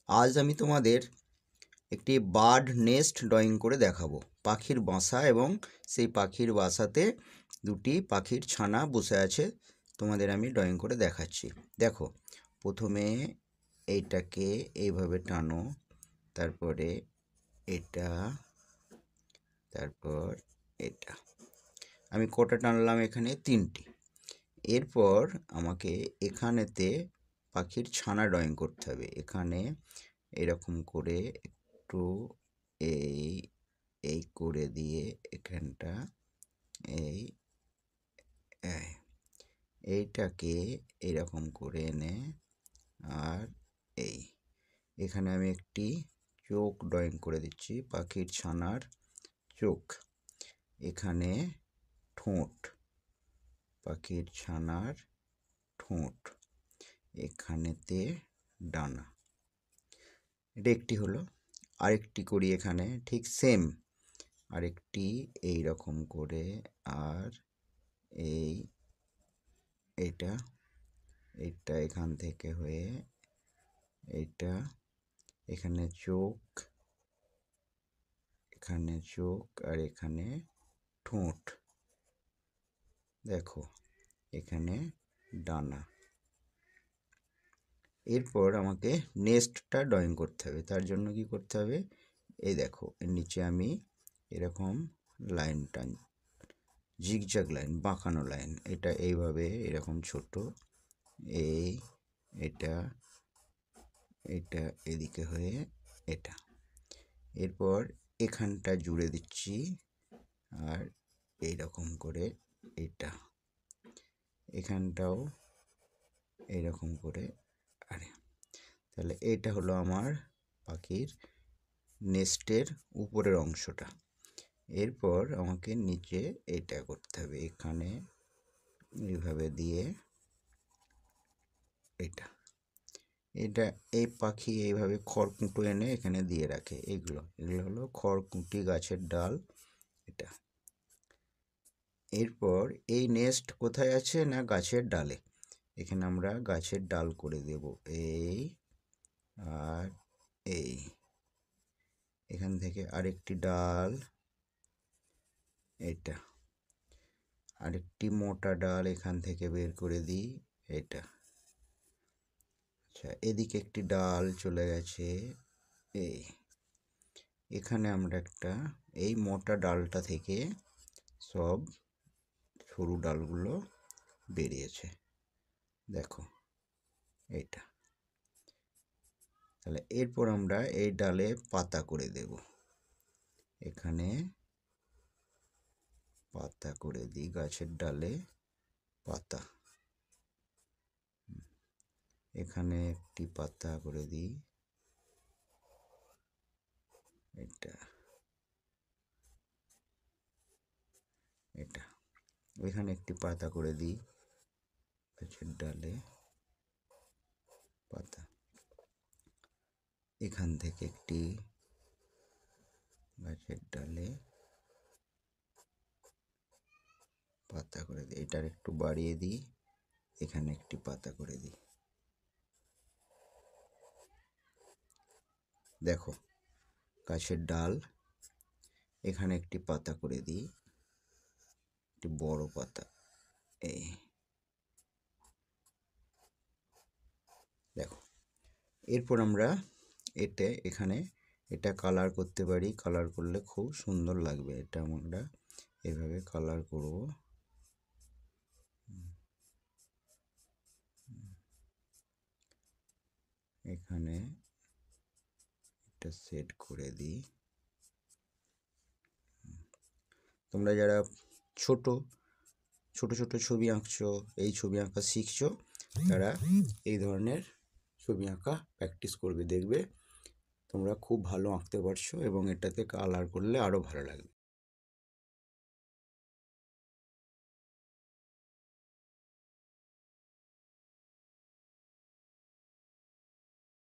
আজ আমি তোমাদের একটি বার্ড নেস্ট ড্রয়িং করে দেখাবো। পাখির বাসা এবং সেই পাখির বাসাতে দুটি পাখির ছানা বসে আছে। তোমাদের আমি ড্রয়িং করে দেখাচ্ছি। দেখো, প্রথমে এইটাকে এইভাবে টানো, তারপরে এটা, তারপর এটা। আমি কটা টানলাম? এখানে 3টি। এরপর আমাকে এখানেতে পাখির ছানা ড্রয়িং করতে হবে। এখানে এরকম করে একটু এই এই করে দিয়ে এখানটা এই এইটাকে এরকম করে এনে আর এখানে আমি একটি চোখ ড্রয়িং করে দিচ্ছি, পাখির ছানার চোখ। এখানে ঠোঁট, পাখির ছানার ঠোঁট। এখানেতে ডানা। এটা একটি হলো। আরেকটি করি এখানে, ঠিক সেম আরেকটি এই রকম করে, আর এইটা এখান থেকে হয়ে এইটা এখানে চোখ, এখানে চোখ, আর এখানে ঠোঁট। দেখো, এখানে ডানা। এরপর আমাকে নেস্টটা ড্রয়িং করতে হবে। তার জন্য কি করতে হবে? এই দেখো, এর নিচে আমি এরকম লাইন টান, জিগজ্যাগ লাইন, বাঁকানো লাইন। এটা এইভাবে এরকম ছোট, এটা এদিকে হয়ে এটা। এরপর এখানটা জুড়ে দিচ্ছি, আর এইরকম করে এটা, এখানটাও এইরকম করে। আরে, তাহলে এটা হলো আমার পাখির নেস্টের উপরের অংশটা। এরপর আমাকে নিচে এটা করতে হবে। এখানে এইভাবে দিয়ে এটা এই পাখি এইভাবে খড়কুটো এনে এখানে দিয়ে রাখে। এগুলো হলো খড়কুটি, গাছের ডাল। এটা এরপর এই নেস্ট কোথায় আছে? না, গাছের ডালে। এখানে আমরা গাছের ডাল করে দেব, এই আর এখান থেকে আরেকটি ডাল, এটা আরেকটি মোটা ডাল এখান থেকে বের করে দিই, এটা। আচ্ছা, এদিকে একটি ডাল চলে গেছে। এখানে আমরা একটা, এই মোটা ডালটা থেকে সব সরু ডালগুলো বেরিয়েছে। দেখো এইটা। তাহলে এরপর আমরা এই ডালে পাতা করে দেব। এখানে পাতা করে দিই, গাছের ডালে পাতা। এখানে একটি পাতা করে দিই, এটা এখানে একটি পাতা করে দিই, গাছের ডালে পাতা। এখান থেকে একটি গাছের ডালে পাতা করে দিই, এটার একটু বাড়িয়ে দিই, এখানে একটি পাতা করে দিই। দেখো, গাছের ডাল, এখানে একটি পাতা করে দিই, একটি বড় পাতা। দেখো, এরপর আমরা এখানে এটা কালার করতে পারি। কালার করলে খুব সুন্দর লাগবে। এটা আমরা এভাবে কালার করব। এখানে এটা সেট করে দিই। তোমরা যারা ছোট ছোট ছবি আঁকছো, এই ছবি আঁকা শিখছো, তারা এই ধরনের ছবি আঁকা প্র্যাকটিস করবে। দেখবে তোমরা খুব ভালো আঁকতে পারছো এবং এটাতে কালার করলে আরও ভালো লাগবে।